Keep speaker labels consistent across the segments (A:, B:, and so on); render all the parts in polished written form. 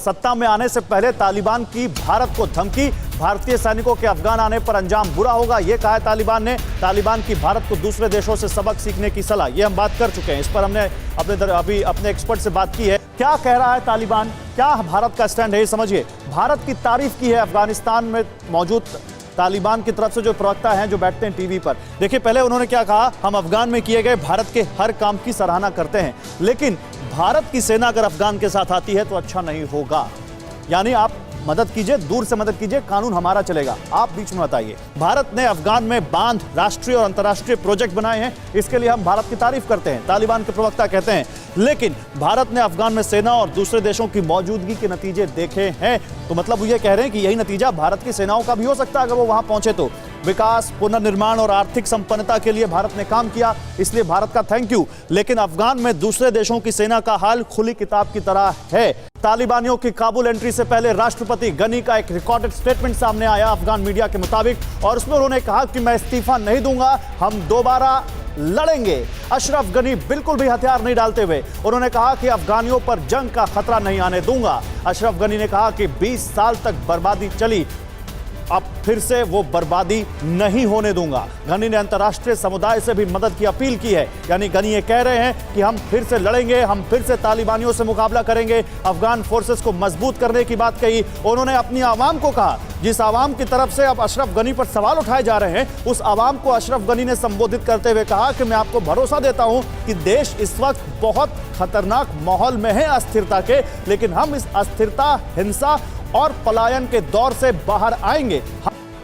A: सत्ता में आने से पहले तालिबान की भारत को धमकी, भारतीय सैनिकों के अफगान आने पर अंजाम बुरा होगा, यह कहा है तालिबान ने। तालिबान की भारत को दूसरे देशों से सबक सीखने की सलाह, यह हम बात कर चुके हैं। इस पर हमने अभी अपने एक्सपर्ट से बात की है। क्या कह रहा है तालिबान, क्या भारत का स्टैंड है, ये समझिए। भारत की तारीफ की है अफगानिस्तान में मौजूद तालिबान की तरफ से जो प्रवक्ता हैं, जो बैठते हैं टीवी पर। देखिए, पहले उन्होंने क्या कहा, हम अफगान में किए गए भारत के हर काम की सराहना करते हैं, लेकिन भारत की सेना अगर अफगान के साथ आती है तो अच्छा नहीं होगा। यानी आप मदद कीजिए, दूर से मदद कीजिए, कानून हमारा चलेगा, आप बीच में बताइए। भारत ने अफगान में बांध, राष्ट्रीय और अंतर्राष्ट्रीय प्रोजेक्ट बनाए हैं, इसके लिए हम भारत की तारीफ करते हैं, तालिबान के प्रवक्ता कहते हैं। लेकिन भारत ने अफगान में सेना और दूसरे देशों की मौजूदगी के नतीजे देखे हैं, तो मतलब वो ये कह रहे हैं कि यही नतीजा भारत की सेनाओं का भी हो सकता है अगर वो वहां पहुंचे तो। विकास, पुनर्निर्माण और आर्थिक संपन्नता के लिए भारत ने काम किया, इसलिए भारत का थैंक यू। लेकिन अफगान में दूसरे देशों की सेना का हाल खुली किताब की तरह है। तालिबानियों की काबुल एंट्री से पहले राष्ट्रपति गनी का एक रिकॉर्डेड स्टेटमेंट सामने आया अफगान मीडिया के मुताबिक, और उसमें उन्होंने कहा कि मैं इस्तीफा नहीं दूंगा, हम दोबारा लड़ेंगे। अशरफ गनी बिल्कुल भी हथियार नहीं डालते हुए उन्होंने कहा कि अफगानियों पर जंग का खतरा नहीं आने दूंगा। अशरफ गनी ने कहा कि 20 साल तक बर्बादी चली, अब फिर से वो बर्बादी नहीं होने दूंगा। गनी ने अंतर्राष्ट्रीय समुदाय से भी मदद की अपील की है। यानी गनी ये कह रहे हैं कि हम फिर से लड़ेंगे, हम फिर से तालिबानियों से मुकाबला करेंगे, अफगान फोर्सेस को मजबूत करने की बात कही। उन्होंने अपनी आवाम को कहा, जिस आवाम की तरफ से अब अशरफ गनी पर सवाल उठाए जा रहे हैं, उस आवाम को अशरफ गनी ने संबोधित करते हुए कहा कि मैं आपको भरोसा देता हूं कि देश इस वक्त बहुत खतरनाक माहौल में है अस्थिरता के, लेकिन हम इस अस्थिरता, हिंसा और पलायन के दौर से बाहर आएंगे।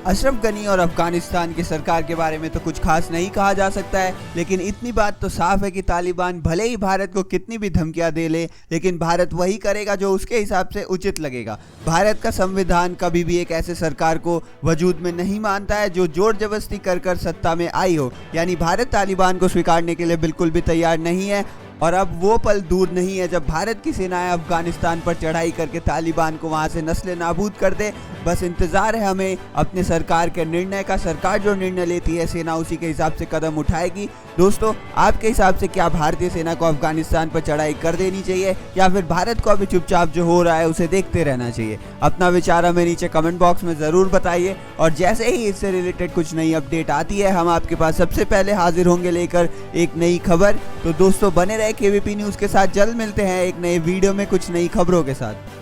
B: अशरफ गनी और अफगानिस्तान की सरकार के बारे में तो कुछ खास नहीं कहा जा सकता है, लेकिन इतनी बात तो साफ है कि तालिबान भले ही भारत को कितनी भी धमकियां दे ले, लेकिन भारत वही करेगा जो उसके हिसाब से उचित लगेगा। भारत का संविधान कभी भी एक ऐसे सरकार को वजूद में नहीं मानता है जो जोर जबरदस्ती कर सत्ता में आई हो। यानी भारत तालिबान को स्वीकारने के लिए बिल्कुल भी तैयार नहीं है, और अब वो पल दूर नहीं है जब भारत की सेनाएं अफगानिस्तान पर चढ़ाई करके तालिबान को वहां से नस्ल नाबूद कर दे। बस इंतज़ार है हमें अपने सरकार के निर्णय का। सरकार जो निर्णय लेती है, सेना उसी के हिसाब से कदम उठाएगी। दोस्तों, आपके हिसाब से क्या भारतीय सेना को अफगानिस्तान पर चढ़ाई कर देनी चाहिए, या फिर भारत को अभी चुपचाप जो हो रहा है उसे देखते रहना चाहिए? अपना विचार हमें नीचे कमेंट बॉक्स में ज़रूर बताइए, और जैसे ही इससे रिलेटेड कुछ नई अपडेट आती है, हम आपके पास सबसे पहले हाजिर होंगे लेकर एक नई खबर। तो दोस्तों, बने रहे केवीपी न्यूज़ के साथ। जल्द मिलते हैं एक नए वीडियो में कुछ नई खबरों के साथ।